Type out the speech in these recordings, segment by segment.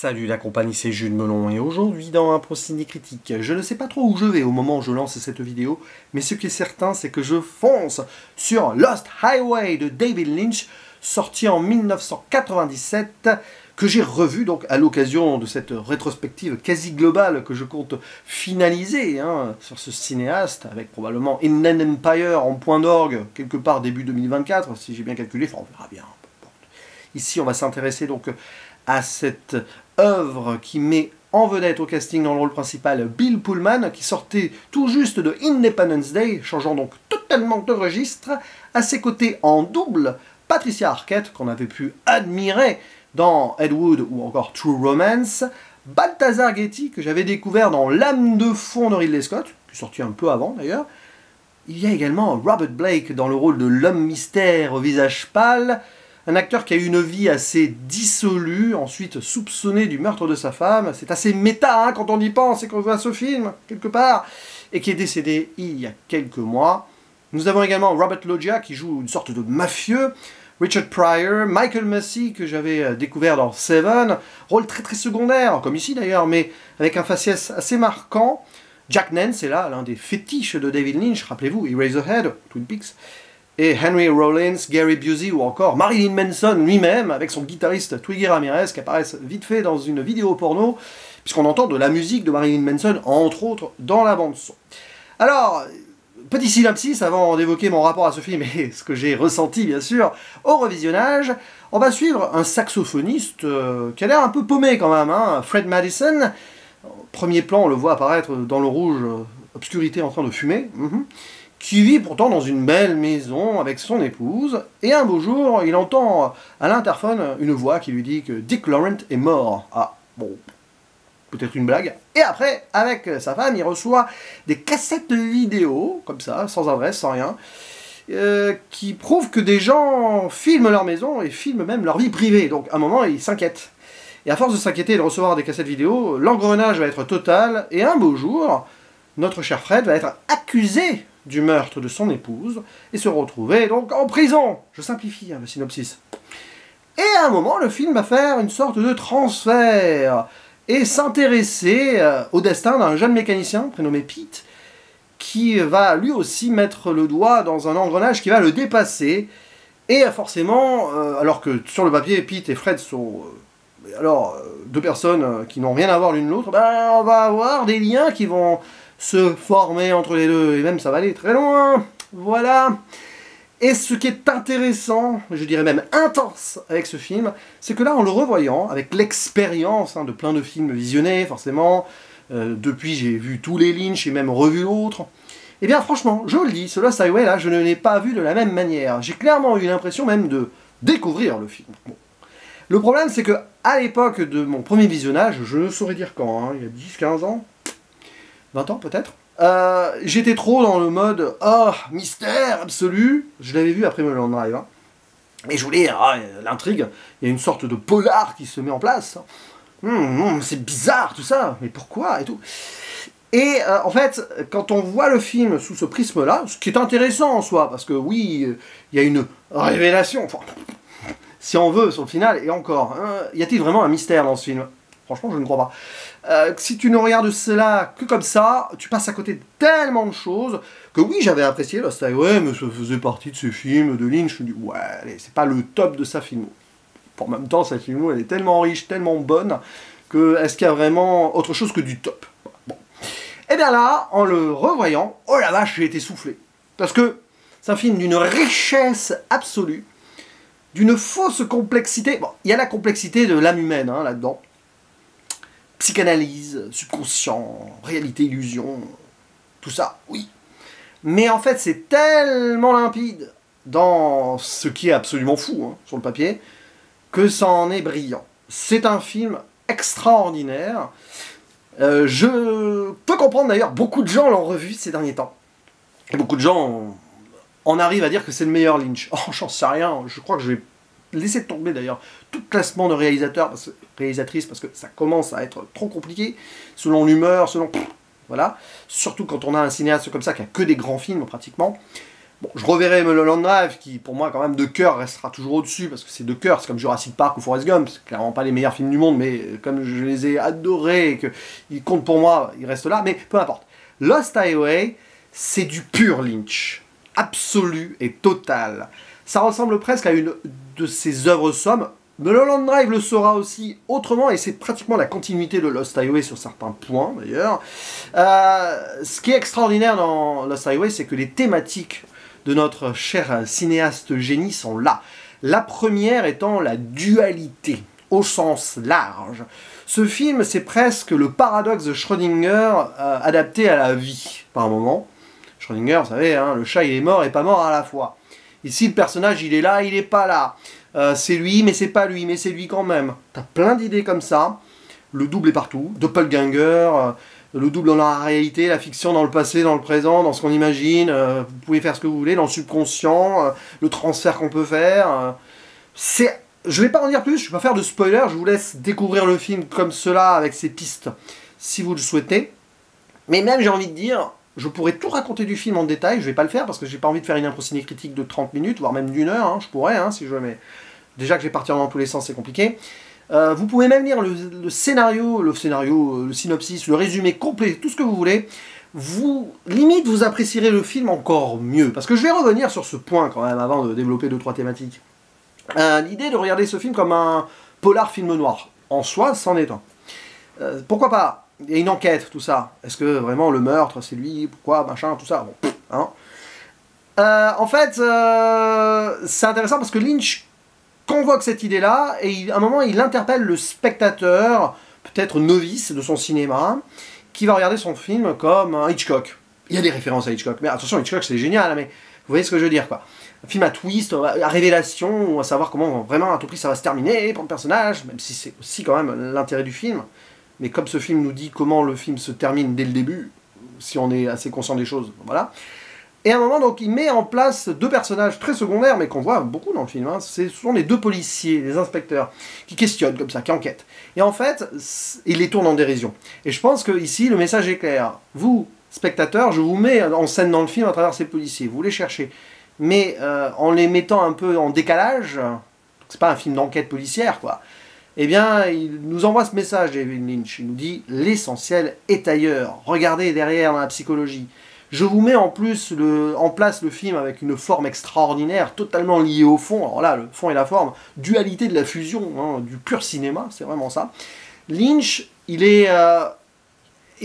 Salut la compagnie, c'est Jules Melon et aujourd'hui dans un procédé critique, je ne sais pas trop où je vais au moment où je lance cette vidéo, mais ce qui est certain c'est que je fonce sur Lost Highway de David Lynch, sorti en 1997, que j'ai revu donc à l'occasion de cette rétrospective quasi globale que je compte finaliser sur ce cinéaste, avec probablement Inland Empire en point d'orgue quelque part début 2024, si j'ai bien calculé, enfin on verra bien. Ici on va s'intéresser donc à cette œuvre qui met en vedette au casting dans le rôle principal Bill Pullman, qui sortait tout juste de Independence Day, changeant donc totalement de registre. À ses côtés en double, Patricia Arquette, qu'on avait pu admirer dans Ed Wood ou encore True Romance, Balthazar Getty, que j'avais découvert dans L'âme de fond de Ridley Scott, qui est sorti un peu avant d'ailleurs. Il y a également Robert Blake dans le rôle de l'homme mystère au visage pâle, un acteur qui a eu une vie assez dissolue, ensuite soupçonné du meurtre de sa femme. C'est assez méta quand on y pense et qu'on voit ce film, quelque part, et qui est décédé il y a quelques mois. Nous avons également Robert Loggia qui joue une sorte de mafieux, Richard Pryor, Michael Massey que j'avais découvert dans Seven, rôle très secondaire, comme ici d'ailleurs, mais avec un faciès assez marquant. Jack Nance est là, l'un des fétiches de David Lynch, rappelez-vous, Eraserhead, Twin Peaks. Et Henry Rollins, Gary Busey ou encore Marilyn Manson lui-même, avec son guitariste Twiggy Ramirez, qui apparaissent vite fait dans une vidéo porno, puisqu'on entend de la musique de Marilyn Manson, entre autres, dans la bande-son. Alors, petit synopsis avant d'évoquer mon rapport à ce film et ce que j'ai ressenti, bien sûr, au revisionnage. On va suivre un saxophoniste qui a l'air un peu paumé quand même, Fred Madison. Premier plan, on le voit apparaître dans le rouge, obscurité en train de fumer. Qui vit pourtant dans une belle maison avec son épouse, et un beau jour, il entend à l'interphone une voix qui lui dit que Dick Laurent est mort. Ah, bon, peut-être une blague. Et après, avec sa femme, il reçoit des cassettes vidéo, comme ça, sans adresse, sans rien, qui prouvent que des gens filment leur maison et filment même leur vie privée. Donc, à un moment, il s'inquiète. Et à force de s'inquiéter et de recevoir des cassettes vidéo, l'engrenage va être total, et un beau jour, notre cher Fred va être accusé du meurtre de son épouse, et se retrouver donc en prison. Je simplifie le synopsis. Et à un moment, le film va faire une sorte de transfert, et s'intéresser au destin d'un jeune mécanicien, prénommé Pete, qui va lui aussi mettre le doigt dans un engrenage qui va le dépasser, et forcément, alors que sur le papier, Pete et Fred sont deux personnes qui n'ont rien à voir l'une l'autre, on va avoir des liens qui vont se former entre les deux, et même ça va aller très loin, voilà. Et ce qui est intéressant, je dirais même intense avec ce film, c'est que là, en le revoyant, avec l'expérience de plein de films visionnés, forcément, depuis j'ai vu tous les Lynch et même revu l'autre, et bien franchement, je vous le dis, ce Lost Highway là, je ne l'ai pas vu de la même manière. J'ai clairement eu l'impression même de découvrir le film. Bon. Le problème, c'est que à l'époque de mon premier visionnage, je ne saurais dire quand, il y a 10-15 ans, 20 ans peut-être, j'étais trop dans le mode « Oh, mystère absolu !» Je l'avais vu après Mulholland Drive. Et je voulais l'intrigue, il y a une sorte de polar qui se met en place. C'est bizarre tout ça, mais pourquoi et tout. Et en fait, quand on voit le film sous ce prisme-là, ce qui est intéressant en soi, parce que oui, il y a une révélation, enfin, si on veut, sur le final, et encore, y a-t-il vraiment un mystère dans ce film ? Franchement, je ne crois pas. Si tu ne regardes cela que comme ça, tu passes à côté de tellement de choses que oui, j'avais apprécié Lost Highway, mais ça faisait partie de ces films de Lynch. Je me dis, ouais, allez, c'est pas le top de sa filmo. En même temps, sa filmo, elle est tellement riche, tellement bonne, que est-ce qu'il y a vraiment autre chose que du top ? Bon. Et bien là, en le revoyant, oh la vache, j'ai été soufflé. Parce que c'est un film d'une richesse absolue, d'une fausse complexité. Bon, il y a la complexité de l'âme humaine là-dedans. Psychanalyse, subconscient, réalité, illusion, tout ça, oui. Mais en fait, c'est tellement limpide dans ce qui est absolument fou, sur le papier, que ça en est brillant. C'est un film extraordinaire. Je peux comprendre d'ailleurs, beaucoup de gens l'ont revu ces derniers temps. Et beaucoup de gens en arrivent à dire que c'est le meilleur Lynch. Oh, j'en sais rien, je crois que je vais laisser tomber d'ailleurs tout classement de réalisatrices parce que ça commence à être trop compliqué selon l'humeur, selon... Voilà. Surtout quand on a un cinéaste comme ça qui a que des grands films pratiquement. Bon, je reverrai Mulholland Drive, qui pour moi, quand même, de cœur, restera toujours au-dessus, parce que c'est de cœur, c'est comme Jurassic Park ou Forrest Gump, c'est clairement pas les meilleurs films du monde, mais comme je les ai adorés et qu'ils comptent pour moi, ils restent là, mais peu importe. Lost Highway, c'est du pur Lynch, absolu et total. Ça ressemble presque à une de ses œuvres sommes. Mulholland Drive le sera aussi autrement, et c'est pratiquement la continuité de Lost Highway sur certains points, d'ailleurs. Ce qui est extraordinaire dans Lost Highway, c'est que les thématiques de notre cher cinéaste génie sont là. La première étant la dualité, au sens large. Ce film, c'est presque le paradoxe de Schrödinger adapté à la vie, par moment. Schrödinger, vous savez, hein, le chat il est mort et pas mort à la fois. Ici, le personnage, il est là, il est pas là. C'est lui, mais c'est pas lui, mais c'est lui quand même. T'as plein d'idées comme ça. Le double est partout. Doppelganger, le double dans la réalité, la fiction dans le passé, dans le présent, dans ce qu'on imagine. Vous pouvez faire ce que vous voulez, dans le subconscient, le transfert qu'on peut faire. Je vais pas en dire plus, je vais pas faire de spoiler, je vous laisse découvrir le film comme cela, avec ses pistes, si vous le souhaitez. Mais même, j'ai envie de dire, je pourrais tout raconter du film en détail, je vais pas le faire parce que j'ai pas envie de faire une impro ciné-critique de 30 minutes, voire même d'1 heure, hein, je pourrais, hein, si je veux, mais déjà que je vais partir dans tous les sens, c'est compliqué. Vous pouvez même lire le scénario, le synopsis, le résumé complet, tout ce que vous voulez. Limite, vous apprécierez le film encore mieux. Parce que je vais revenir sur ce point quand même, avant de développer 2-3 thématiques. L'idée de regarder ce film comme un polar film noir. En soi, c'en est un. Pourquoi pas? Il y a une enquête, tout ça. Est-ce que vraiment le meurtre, c'est lui? Pourquoi? Machin, tout ça. Bon, hein. En fait, c'est intéressant parce que Lynch convoque cette idée-là, et à un moment, il interpelle le spectateur, peut-être novice de son cinéma, qui va regarder son film comme un Hitchcock. Il y a des références à Hitchcock, mais attention, Hitchcock, c'est génial, mais vous voyez ce que je veux dire, quoi. Un film à twist, à révélation, à savoir comment vraiment à tout prix ça va se terminer pour le personnage, même si c'est aussi quand même l'intérêt du film. Mais comme ce film nous dit comment le film se termine dès le début, si on est assez conscient des choses, voilà. Et à un moment, donc, il met en place 2 personnages très secondaires, mais qu'on voit beaucoup dans le film. Hein. Ce sont les 2 policiers, les inspecteurs, qui questionnent comme ça, qui enquêtent. Et en fait, il les tourne en dérision. Et je pense que ici, le message est clair. Vous, spectateurs, je vous mets en scène dans le film à travers ces policiers. Vous les cherchez. Mais en les mettant un peu en décalage, c'est pas un film d'enquête policière, quoi. Eh bien, il nous envoie ce message, David Lynch. Il nous dit « L'essentiel est ailleurs. Regardez derrière dans la psychologie. » Je vous mets en place le film avec une forme extraordinaire, totalement liée au fond. Alors là, le fond et la forme, dualité de la fusion, hein, du pur cinéma, c'est vraiment ça. Lynch, il est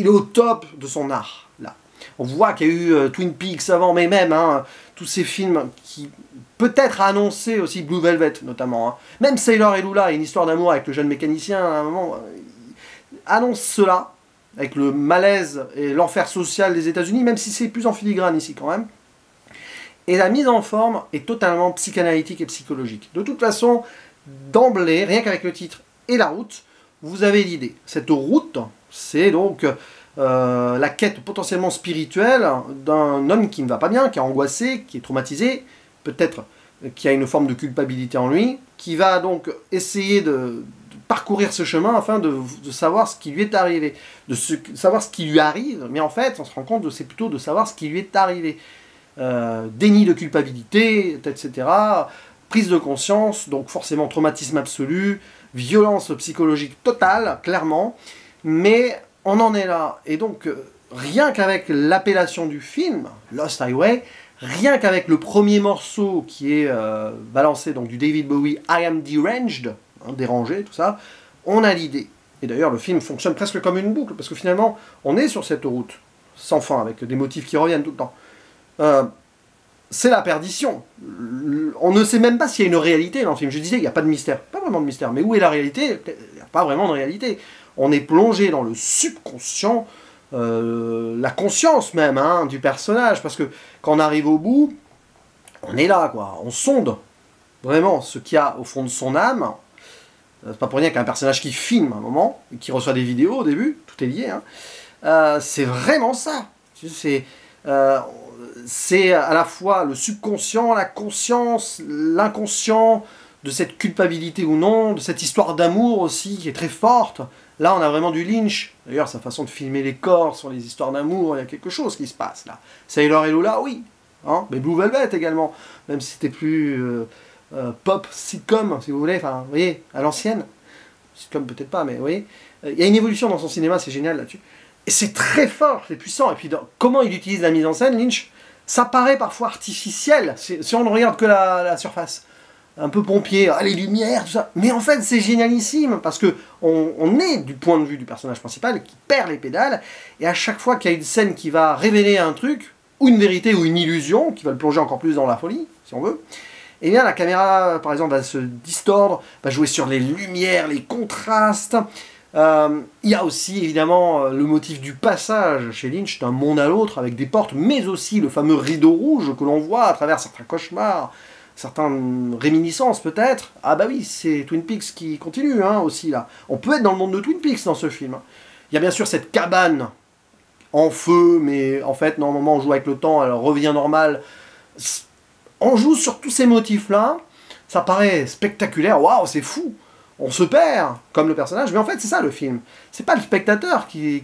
au top de son art, là. On voit qu'il y a eu Twin Peaks avant, mais même hein, tous ces films qui peut-être annoncé aussi Blue Velvet, notamment. Hein. Même Sailor et Lula, une histoire d'amour avec le jeune mécanicien, à un moment, annonce cela, avec le malaise et l'enfer social des États-Unis, même si c'est plus en filigrane ici quand même. Et la mise en forme est totalement psychanalytique et psychologique. De toute façon, d'emblée, rien qu'avec le titre et la route, vous avez l'idée. Cette route, c'est donc la quête potentiellement spirituelle d'un homme qui ne va pas bien, qui est angoissé, qui est traumatisé, peut-être qui a une forme de culpabilité en lui, qui va donc essayer de parcourir ce chemin afin de savoir ce qui lui est arrivé, savoir ce qui lui arrive, mais en fait, on se rend compte que c'est plutôt de savoir ce qui lui est arrivé. Déni de culpabilité, etc., prise de conscience, donc forcément traumatisme absolu, violence psychologique totale, clairement, mais on en est là. Et donc, rien qu'avec l'appellation du film, Lost Highway, rien qu'avec le premier morceau qui est balancé, donc du David Bowie, I Am Deranged, hein, dérangé, tout ça, on a l'idée. Et d'ailleurs, le film fonctionne presque comme une boucle, parce que finalement, on est sur cette route, sans fin, avec des motifs qui reviennent tout le temps. C'est la perdition. On ne sait même pas s'il y a une réalité dans le film. Je disais, il n'y a pas de mystère. Pas vraiment de mystère. Mais où est la réalité? Il n'y a pas vraiment de réalité. On est plongé dans le subconscient, la conscience même hein, du personnage. Parce que quand on arrive au bout, on est là, quoi. On sonde vraiment ce qu'il y a au fond de son âme. C'est pas pour rien qu'un personnage qui filme à un moment, et qui reçoit des vidéos au début, tout est lié. Hein. C'est vraiment ça. C'est à la fois le subconscient, la conscience, l'inconscient, de cette culpabilité ou non, de cette histoire d'amour aussi qui est très forte. Là, on a vraiment du Lynch. D'ailleurs, sa façon de filmer les corps sur les histoires d'amour, il y a quelque chose qui se passe là. Sailor et Lula, oui. hein, mais Blue Velvet également, même si c'était plus pop, sitcom, si vous voulez, enfin, vous voyez, à l'ancienne, sitcom peut-être pas, mais vous voyez, il y a une évolution dans son cinéma, c'est génial là-dessus. Et c'est très fort, c'est puissant, et puis comment il utilise la mise en scène, Lynch, ça paraît parfois artificiel, si on ne regarde que la surface. Un peu pompier, les lumières, tout ça. Mais en fait, c'est génialissime, parce que on est du point de vue du personnage principal qui perd les pédales, et à chaque fois qu'il y a une scène qui va révéler un truc, ou une vérité, ou une illusion, qui va le plonger encore plus dans la folie, si on veut, et bien la caméra, par exemple, va se distordre, va jouer sur les lumières, les contrastes. Il y a aussi, évidemment, le motif du passage chez Lynch d'un monde à l'autre, avec des portes, mais aussi le fameux rideau rouge que l'on voit à travers certains cauchemars, certaines réminiscences peut-être. Ah bah oui, c'est Twin Peaks qui continue hein, aussi là. On peut être dans le monde de Twin Peaks dans ce film. Il y a bien sûr cette cabane en feu, mais en fait, normalement, on joue avec le temps, elle revient normale. On joue sur tous ces motifs-là, ça paraît spectaculaire, waouh, c'est fou. On se perd, comme le personnage, mais en fait, c'est ça le film. C'est pas le spectateur qui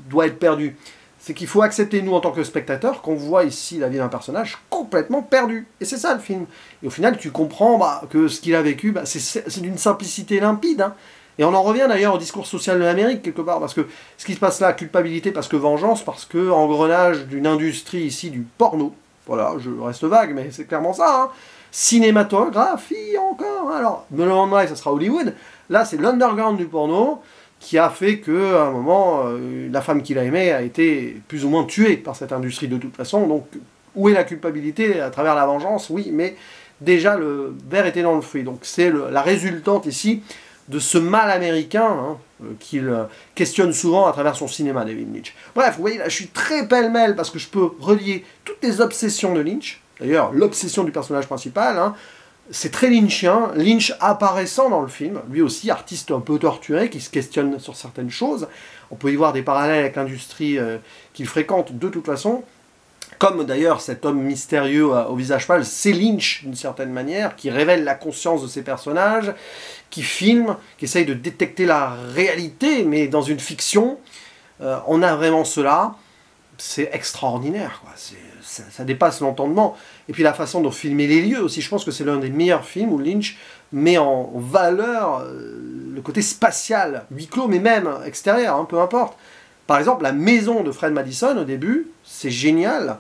doit être perdu. C'est qu'il faut accepter, nous, en tant que spectateurs, qu'on voit ici la vie d'un personnage complètement perdu. Et c'est ça, le film. Et au final, tu comprends que ce qu'il a vécu, c'est d'une simplicité limpide. Hein. Et on en revient d'ailleurs au discours social de l'Amérique, quelque part, parce que ce qui se passe là, culpabilité parce que vengeance, parce que engrenage d'une industrie ici, du porno. Voilà, je reste vague, mais c'est clairement ça. Hein. Cinématographie, encore. Alors, le lendemain, ça sera Hollywood. Là, c'est l'underground du porno, qui a fait qu'à un moment, la femme qu'il a aimée a été plus ou moins tuée par cette industrie de toute façon. Donc, où est la culpabilité à travers la vengeance? Oui, mais déjà, le verre était dans le fruit. Donc, c'est la résultante ici de ce mal américain qu'il questionne souvent à travers son cinéma, David Lynch. Bref, vous voyez, là, je suis très pêle-mêle parce que je peux relier toutes les obsessions de Lynch. D'ailleurs, l'obsession du personnage principal, hein, c'est très lynchien, Lynch apparaissant dans le film, lui aussi artiste un peu torturé, qui se questionne sur certaines choses. On peut y voir des parallèles avec l'industrie qu'il fréquente de toute façon. Comme d'ailleurs cet homme mystérieux au visage pâle, c'est Lynch d'une certaine manière, qui révèle la conscience de ses personnages, qui filme, qui essaye de détecter la réalité, mais dans une fiction. On a vraiment cela. C'est extraordinaire, quoi. Ça dépasse l'entendement. Et puis la façon dont filmer les lieux aussi, je pense que c'est l'un des meilleurs films où Lynch met en valeur le côté spatial, huis clos, mais même extérieur, hein, peu importe. Par exemple, la maison de Fred Madison, au début, c'est génial,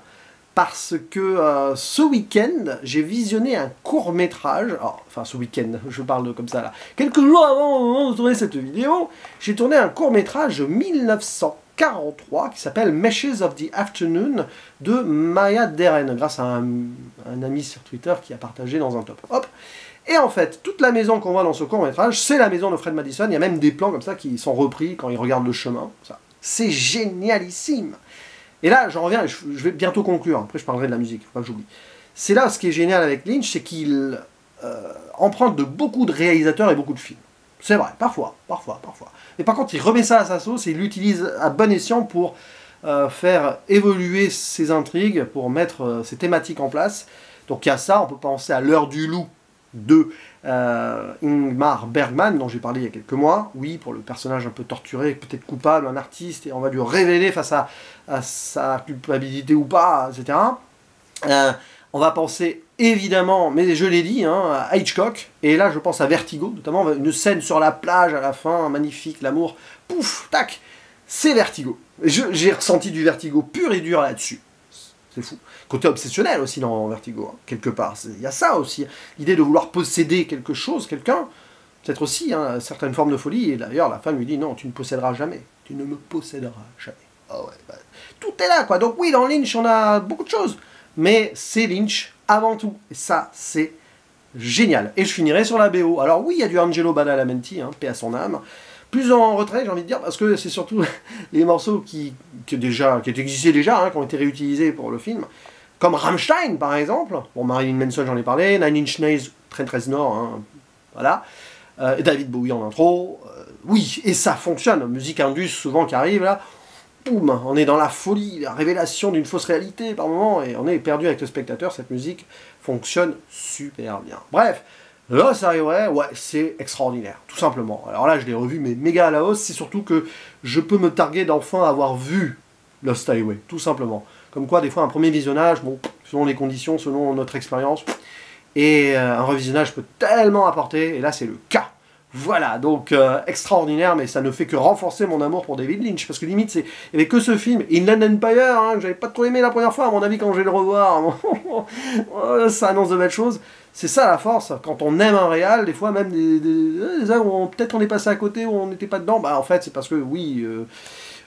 parce que ce week-end, j'ai visionné un court-métrage, enfin ce week-end, je parle comme ça là, quelques jours avant au moment de tourner cette vidéo, j'ai tourné un court-métrage de 1943 qui s'appelle Meshes of the Afternoon de Maya Deren, grâce à un ami sur Twitter qui a partagé dans un top. Hop. Et en fait, toute la maison qu'on voit dans ce court-métrage, c'est la maison de Fred Madison, il y a même des plans comme ça qui sont repris quand il regarde le chemin. C'est génialissime. Et là, j'en reviens, je vais bientôt conclure, après je parlerai de la musique, faut pas que j'oublie. C'est là ce qui est génial avec Lynch, c'est qu'il emprunte de beaucoup de réalisateurs et beaucoup de films. C'est vrai, parfois. Mais par contre, il remet ça à sa sauce et il l'utilise à bon escient pour faire évoluer ses intrigues, pour mettre ses thématiques en place. Donc il y a ça, on peut penser à L'heure du loup de Ingmar Bergman, dont j'ai parlé il y a quelques mois. Oui, pour le personnage un peu torturé, peut-être coupable, un artiste, et on va lui révéler face à sa culpabilité ou pas, etc. On va penser évidemment, mais je l'ai dit, hein, à Hitchcock, et là je pense à Vertigo, notamment une scène sur la plage à la fin, magnifique, l'amour, pouf, tac, c'est Vertigo. J'ai ressenti du Vertigo pur et dur là-dessus. C'est fou. Côté obsessionnel aussi dans Vertigo, hein, quelque part. Il y a ça aussi. L'idée de vouloir posséder quelque chose, quelqu'un, peut-être aussi hein, certaines formes de folie. Et d'ailleurs, la femme lui dit non, tu ne posséderas jamais. Tu ne me posséderas jamais. Oh ouais, tout est là, quoi. Donc oui, dans Lynch, on a beaucoup de choses. Mais c'est Lynch avant tout. Et ça, c'est génial. Et je finirai sur la BO. Alors oui, il y a du Angelo Badalamenti, hein, paix à son âme. Plus en retrait, j'ai envie de dire, parce que c'est surtout les morceaux qui existaient déjà, hein, qui ont été réutilisés pour le film, comme Rammstein, par exemple. Bon, Marilyn Manson, j'en ai parlé, Nine Inch Nails, Trent Reznor, hein, voilà. Et David Bowie en intro. Oui, et ça fonctionne. Musique indus, souvent, qui arrive, là. Boum, on est dans la folie, la révélation d'une fausse réalité, par moment, et on est perdu avec le spectateur. Cette musique fonctionne super bien. Bref. Lost Highway, ouais, c'est extraordinaire, tout simplement. Alors là, je l'ai revu, mais méga à la hausse, c'est surtout que je peux me targuer d'enfin avoir vu Lost Highway, tout simplement. Comme quoi, des fois, un premier visionnage, bon, selon les conditions, selon notre expérience. Et un revisionnage peut tellement apporter, et là c'est le cas. Voilà, donc extraordinaire, mais ça ne fait que renforcer mon amour pour David Lynch, parce que limite, il n'y avait que ce film, Inland Empire, hein, que j'avais pas trop aimé la première fois, à mon avis, quand je vais le revoir, ça annonce de belles choses. C'est ça la force, quand on aime un réal, des fois même des œuvres, peut-être on est passé à côté, ou on n'était pas dedans, bah en fait c'est parce que, oui,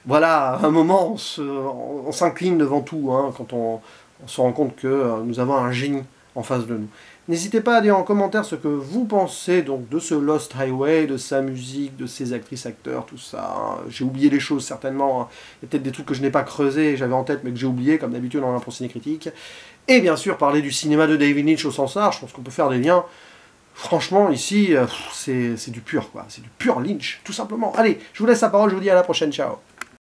voilà, à un moment, on s'incline devant tout, hein, quand on se rend compte que nous avons un génie en face de nous. N'hésitez pas à dire en commentaire ce que vous pensez donc de ce Lost Highway, de sa musique, de ses actrices, acteurs, tout ça. Hein. J'ai oublié des choses certainement. Hein. Il y a peut-être des trucs que je n'ai pas creusés, j'avais en tête, mais que j'ai oublié, comme d'habitude dans l'impro ciné-critique. Et bien sûr, parler du cinéma de David Lynch au sens large, je pense qu'on peut faire des liens. Franchement, ici, c'est du pur, quoi. C'est du pur Lynch, tout simplement. Allez, je vous laisse la parole, je vous dis à la prochaine, ciao.